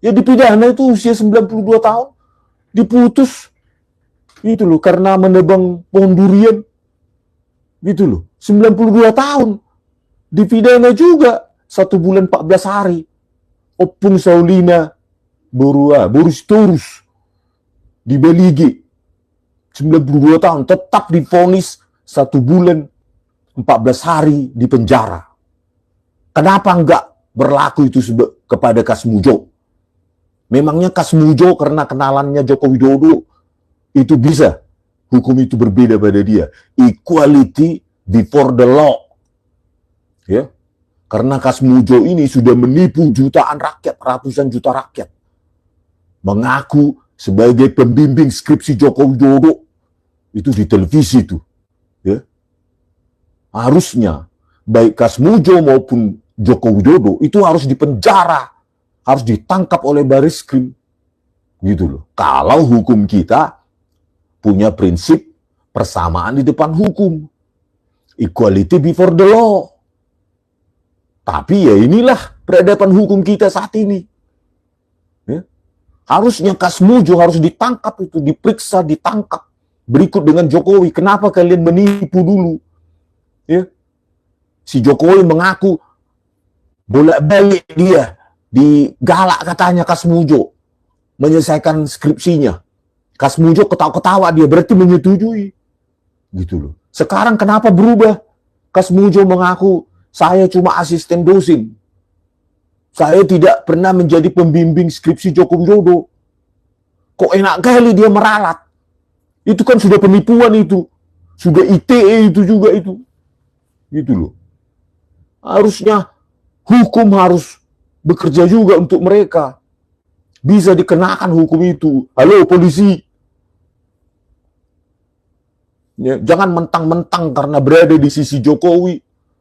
Ya dipidana itu usia 92 tahun. Diputus. Gitu loh, karena menebang pohon durian. Gitu loh, 92 tahun. Dipidana juga 1 bulan 14 hari. Opung Saulina Boris Torus di Baligi. 92 tahun tetap divonis 1 bulan 14 hari di penjara. Kenapa enggak berlaku itu kepada Kasmujo? Memangnya Kasmujo karena kenalannya Joko Widodo itu bisa hukum itu berbeda pada dia? Equality before the law. Ya. Karena Kasmujo ini sudah menipu jutaan rakyat, ratusan juta rakyat. Mengaku sebagai pembimbing skripsi Joko Widodo itu di televisi itu. Ya. Harusnya baik Kasmujo maupun Joko Widodo itu harus dipenjara, harus ditangkap oleh Barisskrim. Gitu loh. Kalau hukum kita punya prinsip persamaan di depan hukum. Equality before the law. Tapi ya inilah peradaban hukum kita saat ini. Ya. Harusnya Kasmujo harus ditangkap itu, diperiksa, ditangkap. Berikut dengan Jokowi, kenapa kalian menipu dulu? Ya. Si Jokowi mengaku bolak-balik dia digalak katanya Kasmujo menyelesaikan skripsinya. Kasmujo ketawa-ketawa dia berarti menyetujui. Gitu loh. Sekarang kenapa berubah? Kasmujo mengaku saya cuma asisten dosen. Saya tidak pernah menjadi pembimbing skripsi Joko Widodo. Kok enak kali dia meralat? Itu kan sudah penipuan itu. Sudah ITE itu juga itu. Gitu loh. Harusnya hukum harus bekerja juga untuk mereka. Bisa dikenakan hukum itu. Halo polisi. Ya, jangan mentang-mentang karena berada di sisi Jokowi.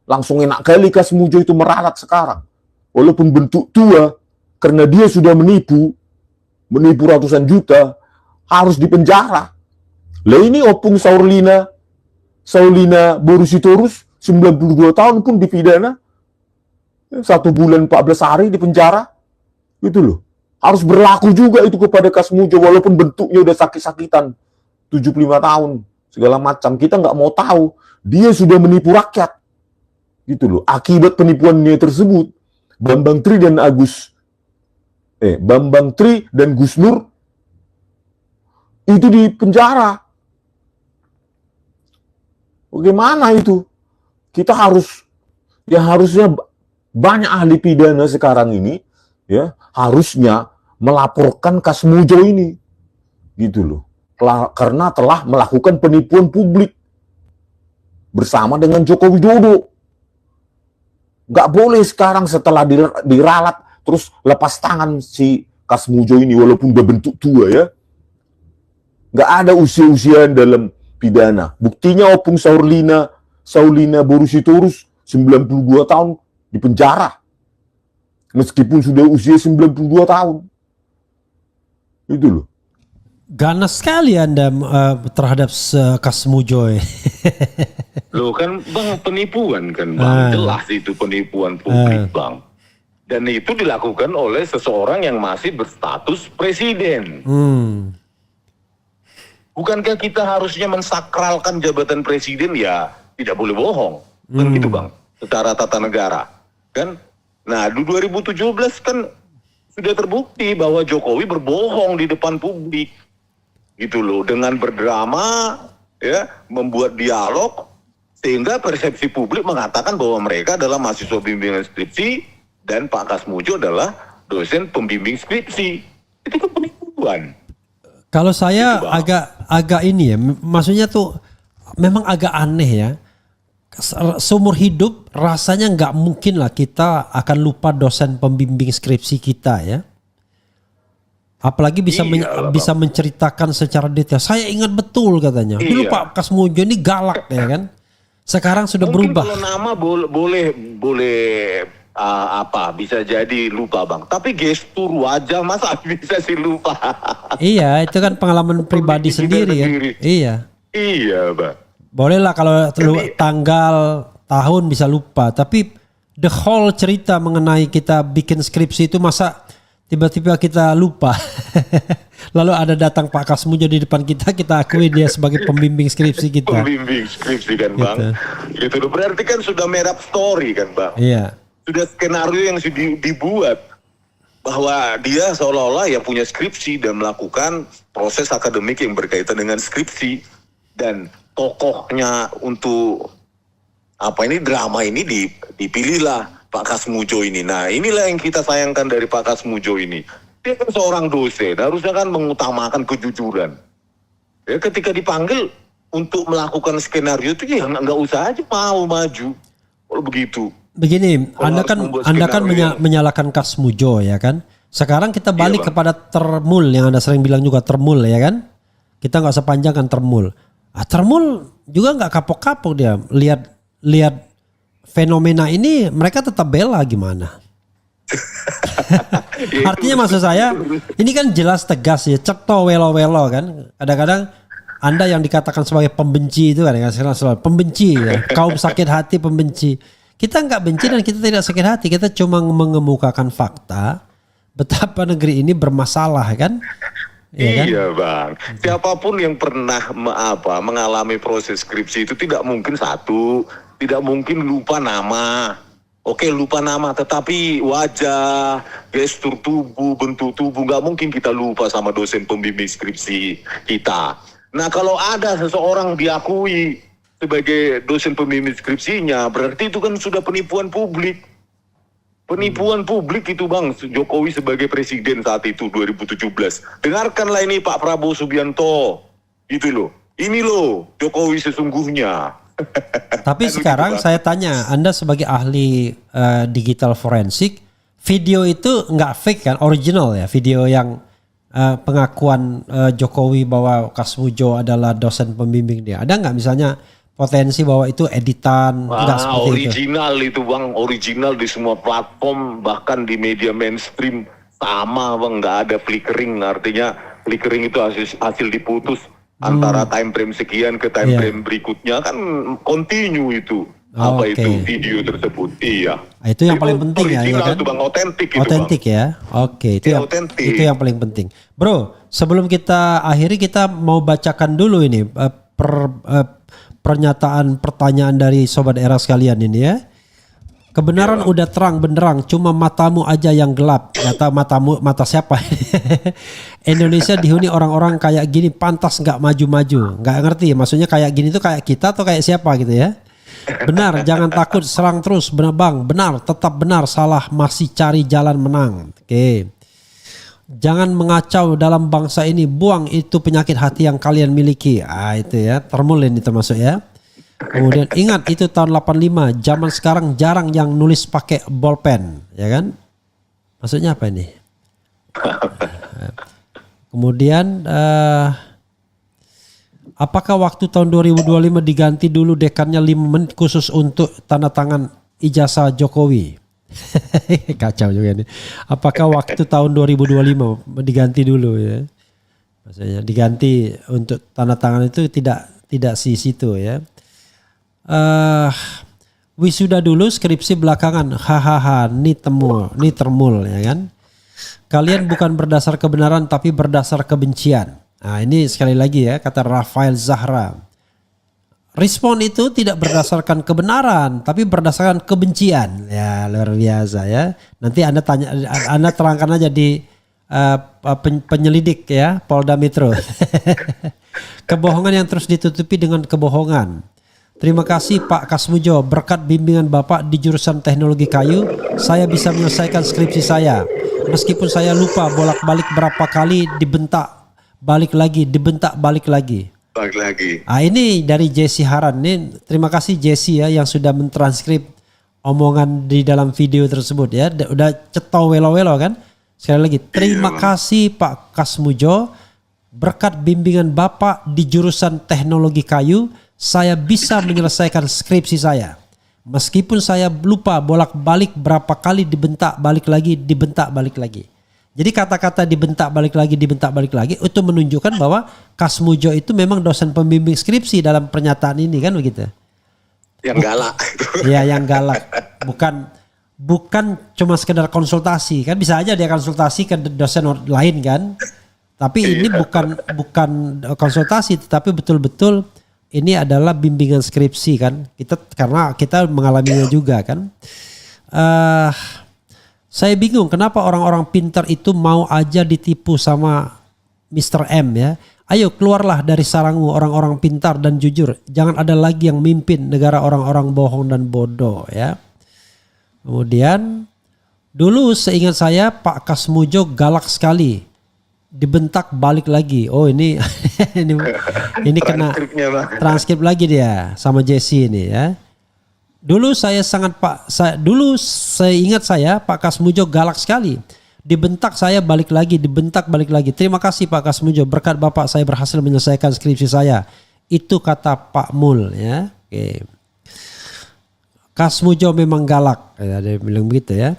Langsung enak kali Kasmujo itu meralat sekarang. Walaupun bentuk tua. Karena dia sudah menipu ratusan juta. Harus dipenjara. Lah ini Opung Saulina Boris Torus 92 tahun pun dipidana 1 bulan 14 hari di penjara. Itu loh. Harus berlaku juga itu kepada Kasmujo walaupun bentuknya udah sakit-sakitan 75 tahun segala macam. Kita nggak mau tahu dia sudah menipu rakyat. Gitu loh. Akibat penipuannya tersebut Bambang Tri dan Gus Nur itu di penjara. Bagaimana itu? Kita harusnya banyak ahli pidana sekarang ini ya harusnya melaporkan Kasmujo ini, gitu loh. Karena telah melakukan penipuan publik bersama dengan Joko Widodo. Nggak boleh sekarang setelah diralat terus lepas tangan si Kasmujo ini walaupun udah bentuk tua ya. Nggak ada usia-usiaan dalam pidana. Buktinya Opung Saulina Borusitorus 92 tahun di penjara. Meskipun sudah usia 92 tahun. Itu loh. Ganas sekali Anda terhadap Kasmujo. Loh kan Bang, penipuan kan Bang, jelas itu penipuan publik Bang. Dan itu dilakukan oleh seseorang yang masih berstatus presiden. Bukankah kita harusnya mensakralkan jabatan presiden? Ya tidak boleh bohong, kan gitu Bang, secara tata negara kan. Nah di 2017 kan sudah terbukti bahwa Jokowi berbohong di depan publik. Gitu loh, dengan berdrama ya, membuat dialog sehingga persepsi publik mengatakan bahwa mereka adalah mahasiswa bimbingan skripsi dan Pak Kasmujo adalah dosen pembimbing skripsi. Itu kan penipuan. Kalau saya agak ini ya, maksudnya tuh memang agak aneh ya. Seumur hidup rasanya nggak mungkin lah kita akan lupa dosen pembimbing skripsi kita ya. Apalagi bisa bisa menceritakan secara detail. Saya ingat betul katanya. Dulu Pak Kasmujo ini galak ya kan. Sekarang sudah mungkin berubah. Kalau nama boleh bisa jadi lupa Bang. Tapi gestur wajah masa bisa sih lupa. Iya, itu kan pengalaman pribadi sendiri kan. Iya, Bang. Boleh lah kalau tanggal tahun bisa lupa. Tapi the whole cerita mengenai kita bikin skripsi itu masa tiba-tiba kita lupa. Lalu ada datang Pak Kasmujo di depan kita akui dia sebagai pembimbing skripsi kita. Pembimbing skripsi kan Bang. Gitu. Berarti kan sudah made up story kan Bang. Iya. Sudah skenario yang dibuat bahwa dia seolah-olah ya punya skripsi dan melakukan proses akademik yang berkaitan dengan skripsi, dan tokohnya untuk drama ini dipilihlah Pak Kasmujo ini. Nah inilah yang kita sayangkan dari Pak Kasmujo ini. Dia kan seorang dosen, harusnya kan mengutamakan kejujuran. Ya, ketika dipanggil untuk melakukan skenario itu ya nggak usah aja mau maju. Kalau begitu. Begini, Anda kan menyalahkan Kasmujo ya kan. Sekarang kita balik kepada Termul yang Anda sering bilang juga Termul ya kan. Kita nggak sepanjangkan Termul. Termul juga nggak kapok-kapok dia lihat fenomena ini, mereka tetap bela gimana? Artinya maksud saya, ini kan jelas tegas ya, cekto welo-welo kan. Kadang-kadang Anda yang dikatakan sebagai pembenci itu kan, pembenci ya, kaum sakit hati pembenci. Kita nggak benci dan kita tidak sakit hati, kita cuma mengemukakan fakta betapa negeri ini bermasalah kan. Ya kan? Iya Bang, siapapun yang pernah mengalami proses skripsi itu tidak mungkin tidak mungkin lupa nama. Oke, lupa nama, tetapi wajah, gestur tubuh, bentuk tubuh nggak mungkin kita lupa sama dosen pembimbing skripsi kita. Nah kalau ada seseorang diakui sebagai dosen pembimbing skripsinya, berarti itu kan sudah penipuan publik. Penipuan publik itu Bang, Jokowi sebagai presiden saat itu 2017. Dengarkanlah ini Pak Prabowo Subianto. Gitu loh. Ini loh Jokowi sesungguhnya. Tapi sekarang saya tanya, Anda sebagai ahli digital forensik, video itu nggak fake kan, original ya? Video yang pengakuan Jokowi bahwa Kasmujo adalah dosen pembimbing dia. Ada nggak misalnya potensi bahwa itu editan? Nggak seperti original itu Bang, original di semua platform, bahkan di media mainstream sama Bang, nggak ada flickering. Artinya flickering itu hasil diputus antara time frame sekian ke time frame berikutnya, kan continue itu itu video tersebut. Iya. Itu yang paling penting ya kan? Itu Bang, otentik itu Otentik ya. Oke, itu yang paling penting. Bro, sebelum kita akhiri kita mau bacakan dulu ini pernyataan pertanyaan dari sobat era sekalian ini ya. Kebenaran udah terang benderang, cuma matamu aja yang gelap. Kata mata siapa? Indonesia dihuni orang-orang kayak gini, pantas nggak maju-maju. Nggak ngerti, maksudnya kayak gini tuh kayak kita atau kayak siapa gitu ya? Benar, jangan takut, serang terus. Benar bang, benar, tetap benar. Salah, masih cari jalan menang. Oke. Jangan mengacau dalam bangsa ini, buang itu penyakit hati yang kalian miliki. Itu ya, Termul ini termasuk ya. Kemudian ingat itu tahun 85, zaman sekarang jarang yang nulis pakai bolpen, ya kan? Maksudnya apa ini? Kemudian apakah waktu tahun 2025 diganti dulu dekannya 5 menit khusus untuk tanda tangan ijazah Jokowi? Kacau juga ini. Apakah waktu tahun 2025 diganti dulu ya? Maksudnya diganti untuk tanda tangan itu tidak di situ ya. Wisuda dulu, skripsi belakangan. Hahaha, ini termul ya kan. Kalian bukan berdasar kebenaran tapi berdasar kebencian. Nah ini sekali lagi ya, kata Rafael Zahra. Respon itu tidak berdasarkan kebenaran tapi berdasarkan kebencian. Ya luar biasa ya. Nanti Anda terangkan aja di penyelidik ya Polda Metro. Kebohongan yang terus ditutupi dengan kebohongan. Terima kasih Pak Kasmujo, berkat bimbingan Bapak di jurusan teknologi kayu, saya bisa menyelesaikan skripsi saya. Meskipun saya lupa bolak-balik berapa kali dibentak balik lagi. Balik lagi. Ini dari Jesse Haran. Ini terima kasih Jesse ya yang sudah mentranskrip omongan di dalam video tersebut ya. Udah cetau welo-welo kan. Sekali lagi terima kasih Pak Kasmujo, berkat bimbingan Bapak di jurusan teknologi kayu, saya bisa menyelesaikan skripsi saya. Meskipun saya lupa bolak-balik berapa kali dibentak balik lagi. Jadi kata-kata dibentak balik lagi itu menunjukkan bahwa Kasmujo itu memang dosen pembimbing skripsi dalam pernyataan ini kan begitu. Yang galak. Ya yang galak. Bukan cuma sekedar konsultasi kan, bisa aja dia konsultasi ke dosen lain kan. Tapi ini bukan konsultasi tetapi betul-betul ini adalah bimbingan skripsi kan. Karena kita mengalaminya juga kan. Saya bingung kenapa orang-orang pintar itu mau aja ditipu sama Mr. M ya. Ayo keluarlah dari sarangmu orang-orang pintar dan jujur. Jangan ada lagi yang mimpin negara orang-orang bohong dan bodoh ya. Kemudian dulu seingat saya Pak Kasmujo galak sekali. Dibentak balik lagi. Oh ini ini kena transkrip lagi dia sama Jesse ini ya. Dulu saya ingat saya Pak Kasmujo galak sekali. Dibentak saya balik lagi. Terima kasih Pak Kasmujo, berkat Bapak saya berhasil menyelesaikan skripsi saya. Itu kata Pak Mul ya. Oke. Kasmujo memang galak. Dia bilang begitu ya.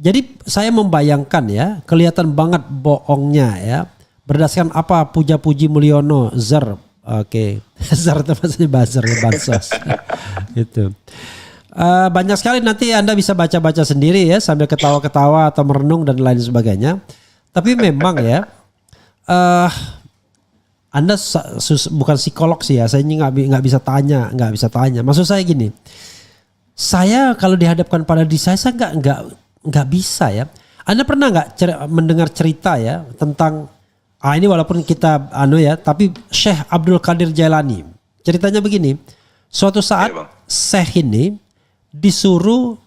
Jadi saya membayangkan ya, kelihatan banget bohongnya ya. Berdasarkan apa puja-puji Mulyono, Zer. Oke. Zer itu maksudnya buzzer ya, bansos. Gitu. Banyak sekali nanti Anda bisa baca-baca sendiri ya sambil ketawa-ketawa atau merenung dan lain sebagainya. Tapi memang ya, Anda bukan psikolog sih ya. Saya ini nggak bisa tanya. Maksud saya gini, saya kalau dihadapkan pada diri saya nggak bisa ya. Anda pernah nggak mendengar cerita ya tentang ini walaupun kita tapi Syekh Abdul Qadir Jailani. Ceritanya begini, suatu saat Syekh ini disuruh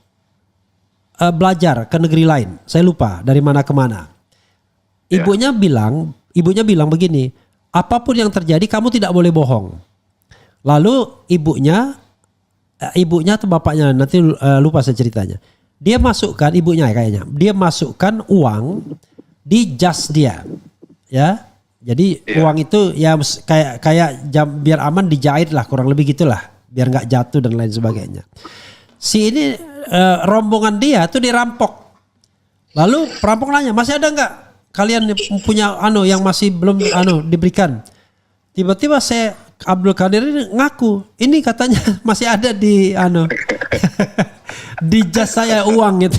belajar ke negeri lain. Saya lupa dari mana ke mana. Ibunya bilang begini, apapun yang terjadi kamu tidak boleh bohong. Lalu ibunya atau bapaknya nanti lupa saya ceritanya. Dia masukkan dia masukkan uang di jas dia, ya. Jadi uang itu ya kayak biar aman dijahit lah, kurang lebih gitulah, biar nggak jatuh dan lain sebagainya. Si ini rombongan dia tuh dirampok. Lalu perampok nanya, masih ada nggak kalian punya yang masih belum diberikan? Tiba-tiba saya Abdul Qadir ini ngaku, ini katanya masih ada di di jas saya uang gitu.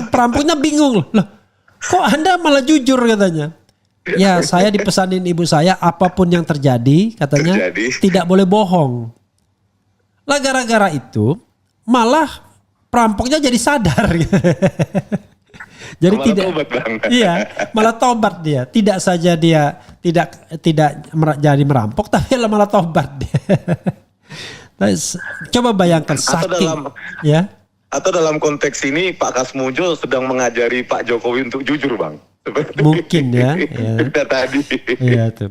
Perampoknya bingung loh, kok Anda malah jujur katanya. Ya saya dipesanin ibu saya apapun yang terjadi katanya tidak boleh bohong. Lah gara-gara itu malah perampoknya jadi sadar. Jadi Malah tidak, tobat, Bang. iya, malah tobat dia. Tidak saja dia tidak jadi merampok, tapi malah tobat dia. Coba bayangkan saking, ya. Atau dalam konteks ini Pak Kasmujo sedang mengajari Pak Jokowi untuk jujur, Bang. Seperti Mungkin ya. kita tadi. Iya tuh.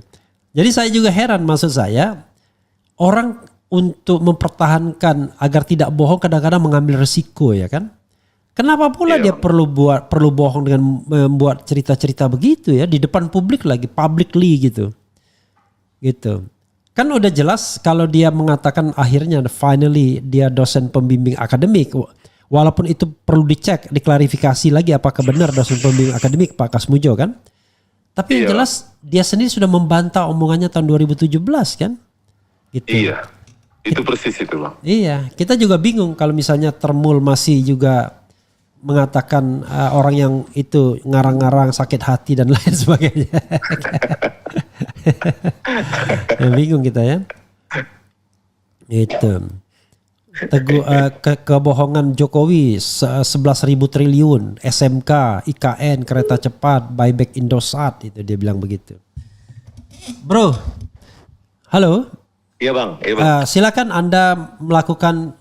Jadi saya juga heran, maksud saya orang untuk mempertahankan agar tidak bohong kadang-kadang mengambil resiko, ya kan? Kenapa pula dia perlu bohong dengan membuat cerita-cerita begitu ya di depan publik lagi, publicly gitu. Gitu. Kan udah jelas kalau dia mengatakan akhirnya finally dia dosen pembimbing akademik. Walaupun itu perlu dicek, diklarifikasi lagi apakah benar dosen pembimbing akademik Pak Kasmujo kan. Tapi yang jelas dia sendiri sudah membantah omongannya tahun 2017 kan. Gitu. Iya, itu persis itu, Bang. Iya, kita juga bingung kalau misalnya Termul masih juga mengatakan orang yang itu ngarang-ngarang sakit hati dan lain sebagainya. Ya, bingung kita ya. Itu. Kebohongan Jokowi 11.000 triliun, SMK, IKN, kereta cepat, buyback Indosat, itu dia bilang begitu. Bro, halo. Iya, Bang. Iya, Bang. Silakan Anda melakukan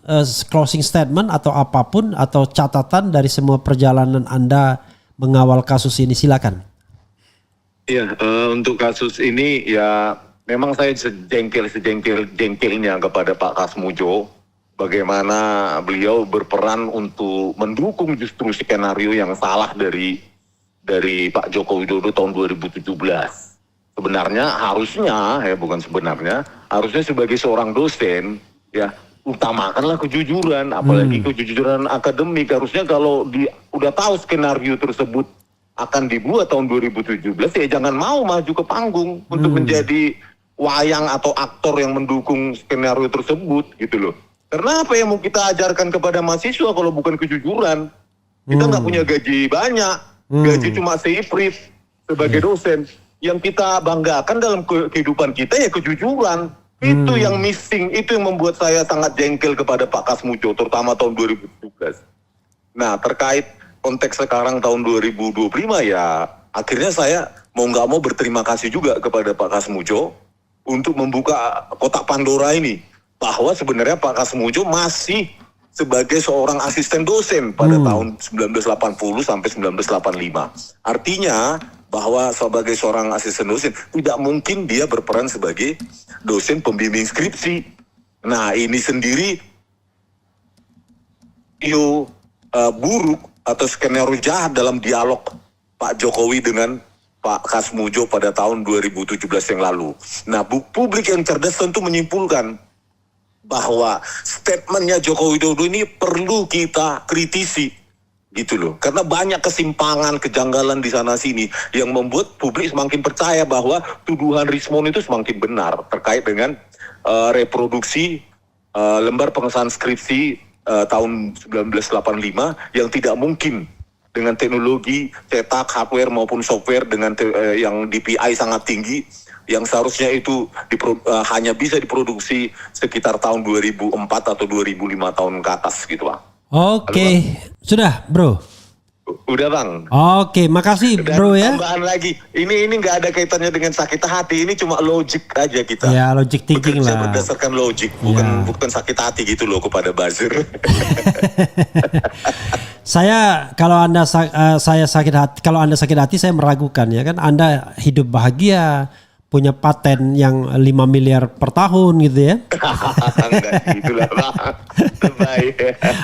closing statement atau apapun atau catatan dari semua perjalanan Anda mengawal kasus ini. Silakan. Iya, untuk kasus ini ya memang saya sejengkel-jengkelnya kepada Pak Kasmujo. Bagaimana beliau berperan untuk mendukung justru skenario yang salah dari Pak Joko Widodo tahun 2017. Sebenarnya harusnya sebagai seorang dosen ya utamakanlah kejujuran, apalagi kejujuran akademik. Harusnya kalau udah tahu skenario tersebut akan dibuat tahun 2017 ya jangan mau maju ke panggung untuk menjadi wayang atau aktor yang mendukung skenario tersebut gitu loh. Karena apa yang mau kita ajarkan kepada mahasiswa kalau bukan kejujuran? Kita nggak punya gaji banyak, gaji cuma seifrit sebagai dosen. Yang kita banggakan dalam kehidupan kita ya kejujuran. Itu yang missing, itu yang membuat saya sangat jengkel kepada Pak Kasmujo, terutama tahun 2017. Nah, terkait konteks sekarang tahun 2025 ya, akhirnya saya mau nggak mau berterima kasih juga kepada Pak Kasmujo untuk membuka kotak Pandora ini. Bahwa sebenarnya Pak Kasmujo masih sebagai seorang asisten dosen pada tahun 1980 sampai 1985. Artinya bahwa sebagai seorang asisten dosen tidak mungkin dia berperan sebagai dosen pembimbing skripsi. Nah ini sendiri buruk atau skenario jahat dalam dialog Pak Jokowi dengan Pak Kasmujo pada tahun 2017 yang lalu. Nah publik yang cerdas tentu menyimpulkan bahwa statementnya Joko Widodo ini perlu kita kritisi gitu loh. Karena banyak kesimpangan, kejanggalan di sana sini yang membuat publik semakin percaya bahwa tuduhan Rismon itu semakin benar terkait dengan reproduksi lembar pengesahan skripsi tahun 1985 yang tidak mungkin dengan teknologi cetak, hardware maupun software dengan yang DPI sangat tinggi yang seharusnya itu hanya bisa diproduksi sekitar tahun 2004 atau 2005 tahun ke atas gitu Bang. Oke. Sudah bro? Udah Bang. Oke, makasih Dan bro ya. Tambahan lagi, ini nggak ada kaitannya dengan sakit hati, ini cuma logik aja kita. Ya logic thinking bekerja lah. berdasarkan logik, bukan sakit hati gitu loh kepada buzzer. Saya kalau saya sakit hati, kalau Anda sakit hati saya meragukan ya kan. Anda hidup bahagia, punya paten yang 5 miliar per tahun gitu ya. Enggak gitu lah Bang. Baik.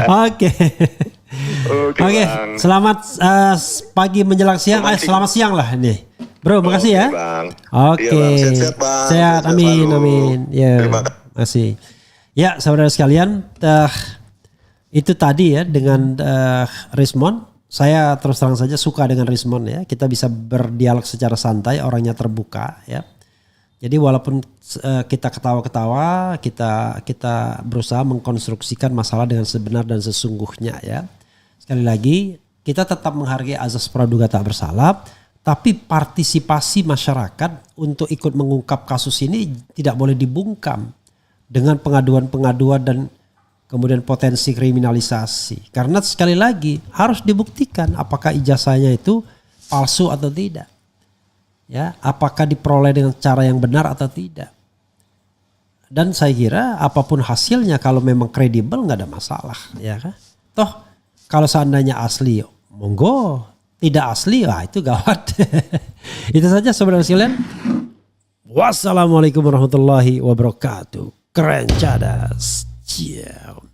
Oke. Oke, selamat pagi menjelang siang. Selamat siang lah nih. Bro, makasih ya. Bang. Oke. Iya, Bang. Sehat, Bang. Sehat, amin, Baru. amin. Ya, Terima kasih. Ya, saudara sekalian, itu tadi ya dengan Rismon. Saya terus terang saja suka dengan Rismon ya. Kita bisa berdialog secara santai, orangnya terbuka ya. Jadi walaupun kita ketawa-ketawa, kita berusaha mengkonstruksikan masalah dengan sebenar dan sesungguhnya ya. Sekali lagi, kita tetap menghargai azas praduga tak bersalah, tapi partisipasi masyarakat untuk ikut mengungkap kasus ini tidak boleh dibungkam dengan pengaduan-pengaduan dan kemudian potensi kriminalisasi. Karena sekali lagi harus dibuktikan apakah ijazahnya itu palsu atau tidak. Ya, apakah diperoleh dengan cara yang benar atau tidak. Dan saya kira apapun hasilnya kalau memang kredibel nggak ada masalah, ya kan? Toh kalau seandainya asli, monggo. Tidak asli, wah itu gawat. Itu saja saudara sekalian. Wassalamualaikum warahmatullahi wabarakatuh. Keren cadas. Ciao.